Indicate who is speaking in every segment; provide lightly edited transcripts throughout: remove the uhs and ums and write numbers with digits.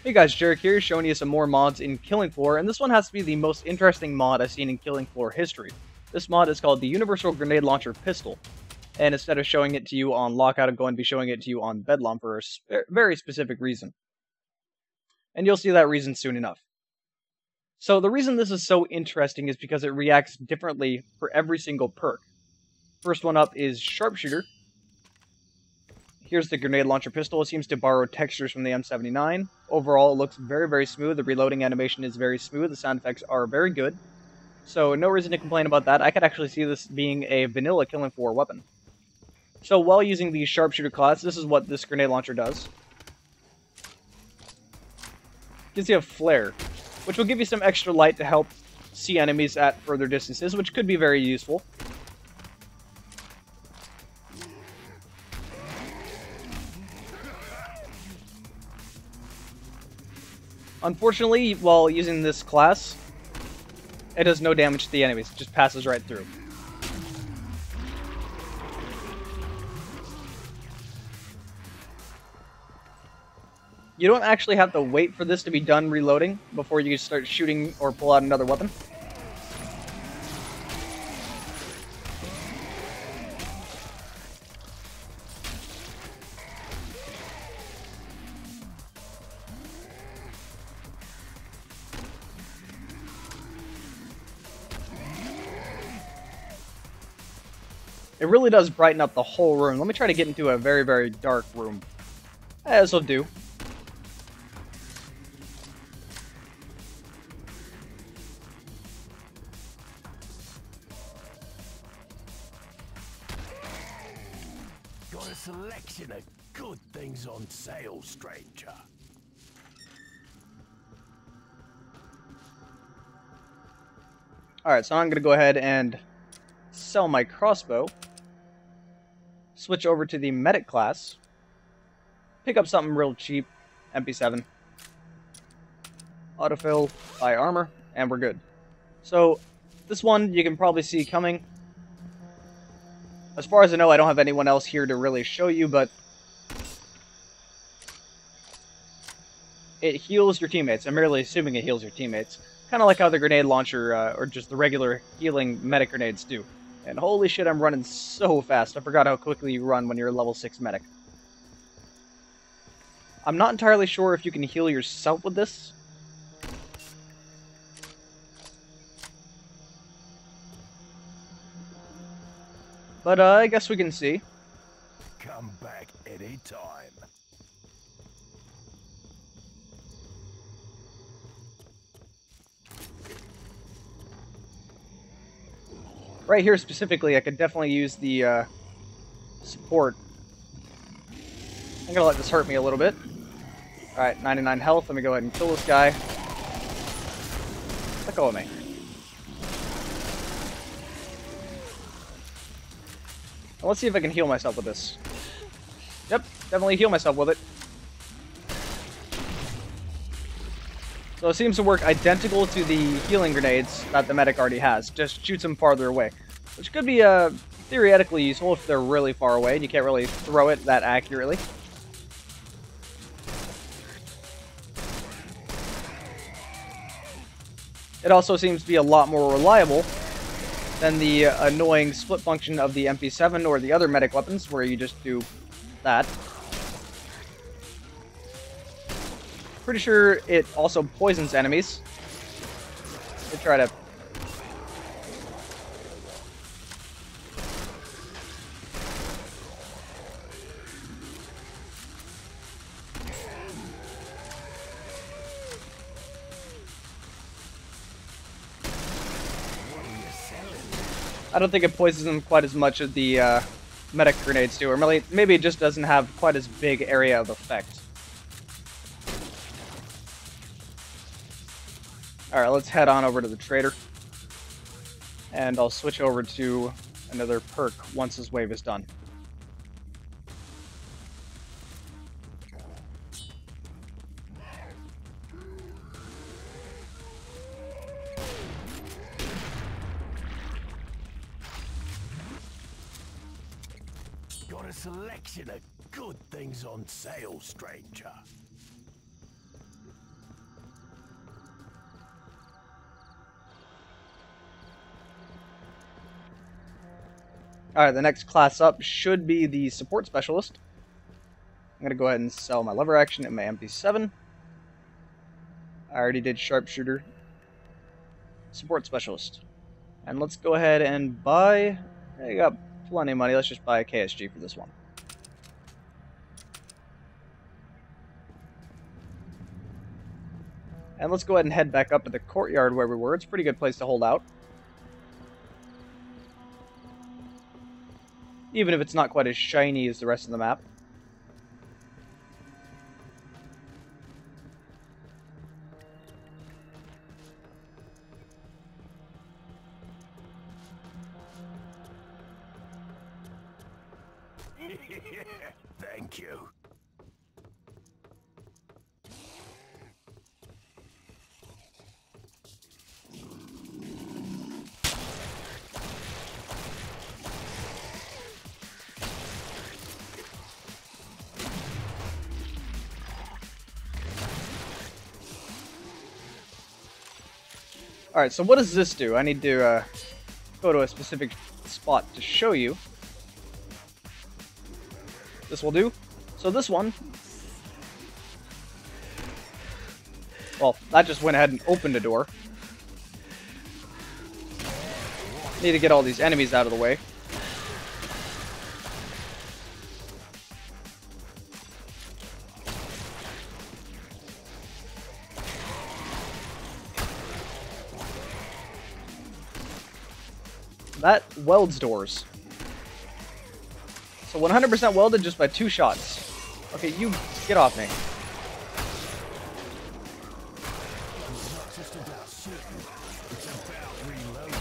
Speaker 1: Hey guys, Jarek here, showing you some more mods in Killing Floor, and this one has to be the most interesting mod I've seen in Killing Floor history. This mod is called the Universal Grenade Launcher Pistol, and instead of showing it to you on Lockout, I'm going to be showing it to you on Bedlam for a very specific reason. And you'll see that reason soon enough. So the reason this is so interesting is because it reacts differently for every single perk. First one up is Sharpshooter. Here's the grenade launcher pistol. It seems to borrow textures from the M79. Overall, it looks very, very smooth. The reloading animation is very smooth. The sound effects are very good. So no reason to complain about that. I could actually see this being a vanilla Killing Floor weapon. So while using the Sharpshooter class, this is what this grenade launcher does. Gives you a flare, which will give you some extra light to help see enemies at further distances, which could be very useful. Unfortunately, while using this class, it does no damage to the enemies. It just passes right through. You don't actually have to wait for this to be done reloading before you start shooting or pull out another weapon. It really does brighten up the whole room. Let me try to get into a very, very dark room. This will do.
Speaker 2: Got a selection of good things on sale, stranger.
Speaker 1: Alright, so I'm going to go ahead and sell my crossbow. Switch over to the medic class. Pick up something real cheap. MP7. Autofill, buy armor, and we're good. So, this one you can probably see coming. As far as I know, I don't have anyone else here to really show you, but it heals your teammates. I'm merely assuming it heals your teammates. Kind of like how the grenade launcher, or just the regular healing medic grenades do. And holy shit, I'm running so fast. I forgot how quickly you run when you're a level 6 medic. I'm not entirely sure if you can heal yourself with this. But I guess we can see.
Speaker 2: Come back anytime.
Speaker 1: Right here specifically, I could definitely use the support. I'm gonna let this hurt me a little bit. Alright, 99 health. Let me go ahead and kill this guy. Let go of me. Now let's see if I can heal myself with this. Yep, definitely heal myself with it. So it seems to work identical to the healing grenades that the medic already has. Just shoots them farther away. Which could be theoretically useful if they're really far away and you can't really throw it that accurately. It also seems to be a lot more reliable than the annoying split function of the MP7 or the other medic weapons where you just do that. Pretty sure it also poisons enemies. They try to... I don't think it poisons them quite as much as the medic grenades do, or maybe it just doesn't have quite as big area of effect. Alright, let's head on over to the trader. And I'll switch over to another perk once this wave is done.
Speaker 2: Got a selection of good things on sale, stranger.
Speaker 1: Alright, the next class up should be the support specialist. I'm going to go ahead and sell my lever action and my MP7. I already did sharpshooter. Support specialist. And let's go ahead and buy... I got plenty of money, let's just buy a KSG for this one. And let's go ahead and head back up to the courtyard where we were. It's a pretty good place to hold out. Even if it's not quite as shiny as the rest of the map.
Speaker 2: Thank you.
Speaker 1: Alright, so what does this do? I need to go to a specific spot to show you. This will do. So this one... Well, that just went ahead and opened a door. Need to get all these enemies out of the way. That welds doors. So 100% welded just by 2 shots. Okay, you get off me.
Speaker 2: It's not just about shooting, it's about reloading.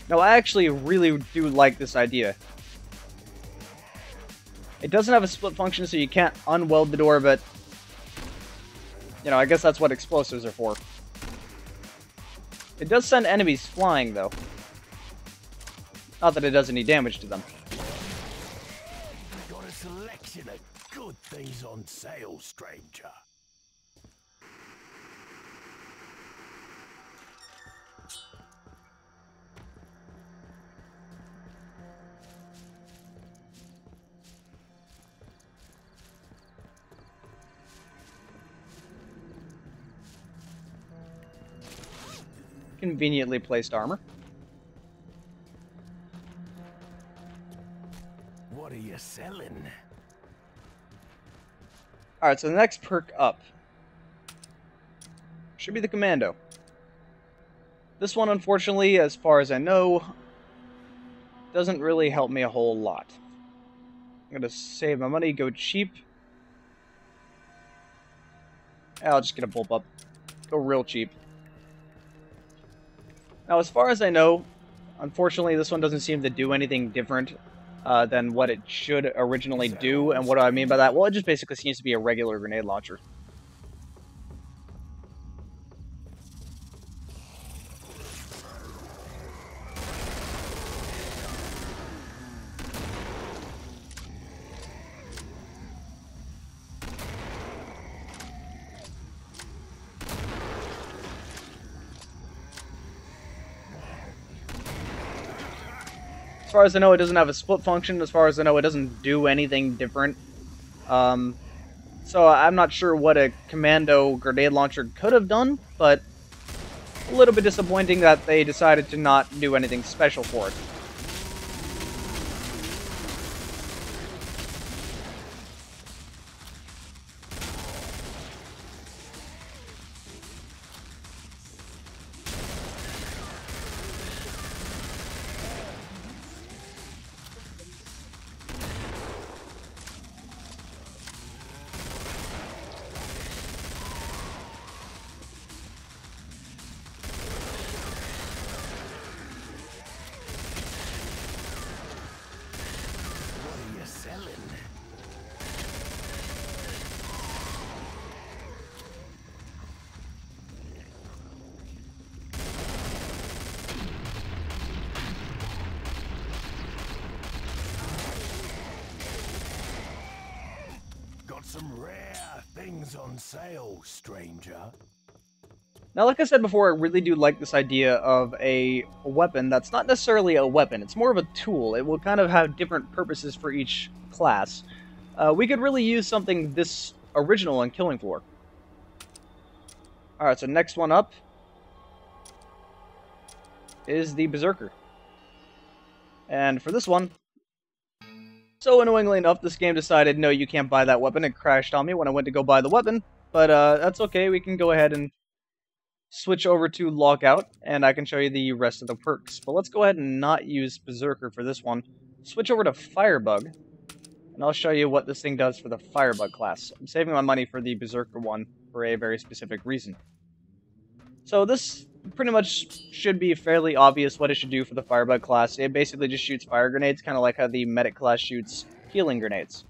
Speaker 1: No, I actually really do like this idea. It doesn't have a split function, so you can't unweld the door, but... You know, I guess that's what explosives are for. It does send enemies flying, though. Not that it does any damage to them.
Speaker 2: Got a selection of good things on sale, stranger.
Speaker 1: Conveniently placed armor.
Speaker 2: What are you selling?
Speaker 1: Alright, so the next perk up should be the Commando. This one, unfortunately, as far as I know, doesn't really help me a whole lot. I'm gonna save my money, go cheap. I'll just get a bulb up. Go real cheap. Now, as far as I know, unfortunately, this one doesn't seem to do anything different than what it should originally do. And what do I mean by that? Well, it just basically seems to be a regular grenade launcher. As far as I know, it doesn't have a split function. As far as I know, it doesn't do anything different. So I'm not sure what a Commando grenade launcher could have done, but a little bit disappointing that they decided to not do anything special for it.
Speaker 2: What are you selling? Got some rare things. things on sale, stranger.
Speaker 1: Now, like I said before, I really do like this idea of a weapon that's not necessarily a weapon. It's more of a tool. It will kind of have different purposes for each class. We could really use something this original in Killing Floor. Alright, so next one up is the Berserker. And for this one, so annoyingly enough, this game decided, no, you can't buy that weapon. It crashed on me when I went to go buy the weapon. But that's okay, we can go ahead and switch over to Lockout, and I can show you the rest of the perks. But let's go ahead and not use Berserker for this one. Switch over to Firebug, and I'll show you what this thing does for the Firebug class. I'm saving my money for the Berserker one for a very specific reason. So this pretty much should be fairly obvious what it should do for the Firebug class. It basically just shoots fire grenades, kind of like how the Medic class shoots healing grenades.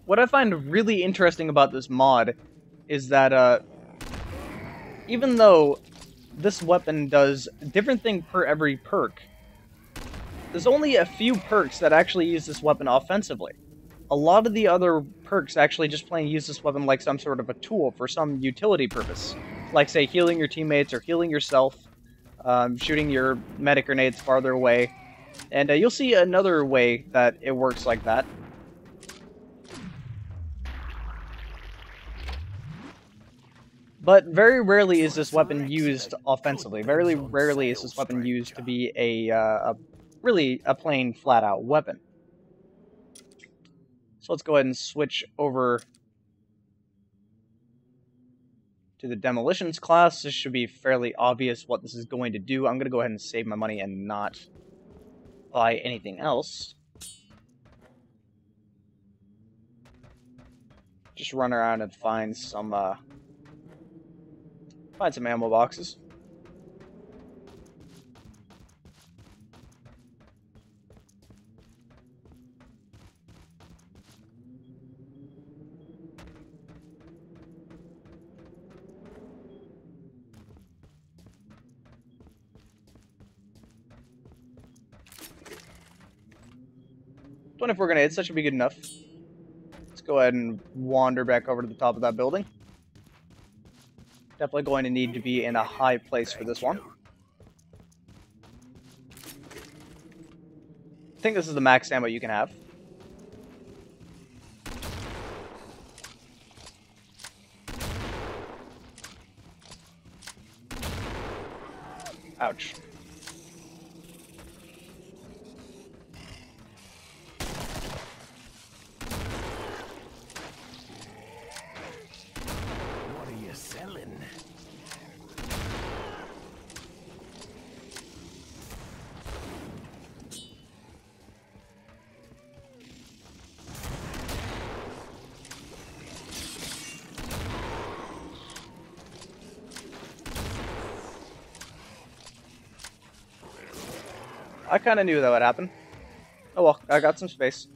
Speaker 1: What I find really interesting about this mod is that even though this weapon does a different thing per every perk, there's only a few perks that actually use this weapon offensively. A lot of the other perks actually just plain use this weapon like some sort of a tool for some utility purpose. Like, say, healing your teammates or healing yourself, shooting your medic grenades farther away. And you'll see another way that it works like that. But very rarely is this weapon used offensively. Very rarely is this weapon used to be really a plain flat-out weapon. So let's go ahead and switch over to the Demolitions class. This should be fairly obvious what this is going to do. I'm going to go ahead and save my money and not buy anything else. Just run around and find some ammo boxes. $24 grenades, that should be good enough. Let's go ahead and wander back over to the top of that building. Definitely going to need to be in a high place for this one. I think this is the max ammo you can have. Ouch.
Speaker 2: What are you selling?
Speaker 1: I kind of knew that would happen. Oh well, I got some space.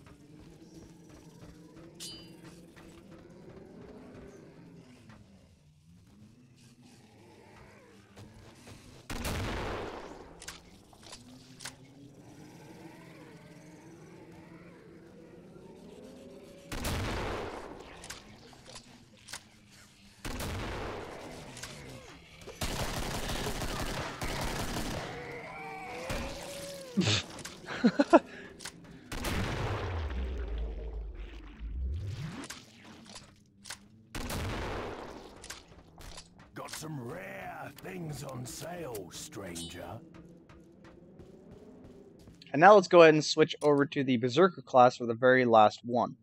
Speaker 2: Got some rare things on sale, stranger.
Speaker 1: And now let's go ahead and switch over to the Berserker class for the very last one.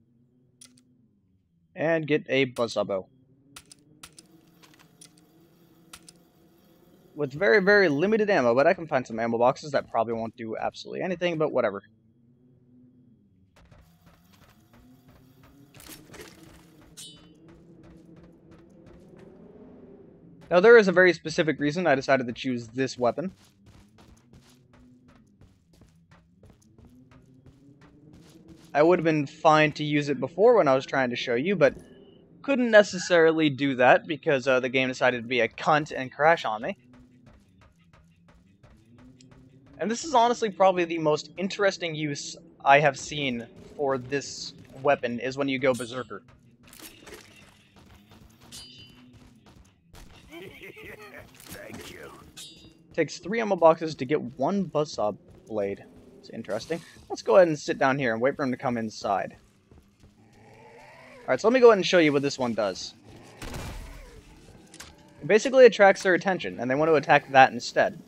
Speaker 1: And get a Buzzsaw Bow. with very, very limited ammo, but I can find some ammo boxes that probably won't do absolutely anything, but whatever. Now, there is a very specific reason I decided to choose this weapon. I would have been fine to use it before when I was trying to show you, but couldn't necessarily do that because the game decided to be a cunt and crash on me. And this is honestly probably the most interesting use I have seen for this weapon, is when you go berserker.
Speaker 2: Thank you.
Speaker 1: Takes 3 ammo boxes to get 1 buzzsaw blade. It's interesting. Let's go ahead and sit down here and wait for him to come inside. Alright, so let me go ahead and show you what this one does. It basically attracts their attention, and they want to attack that instead.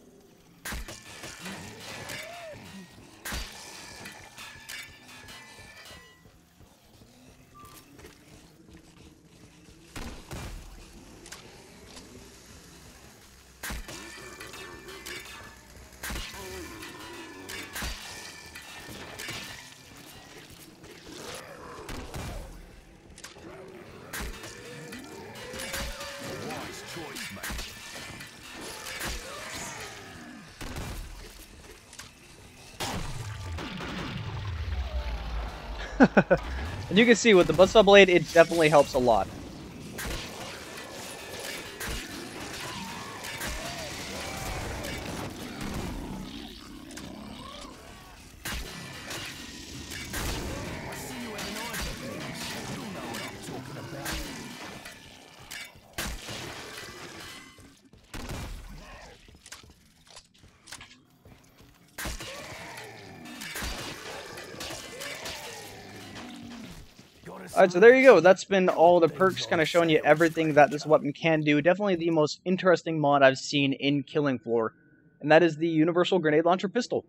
Speaker 1: And you can see with the buzzsaw blade, it definitely helps a lot. Alright, so there you go. That's been all the perks, kind of showing you everything that this weapon can do. Definitely the most interesting mod I've seen in Killing Floor, and that is the Universal Grenade Launcher Pistol.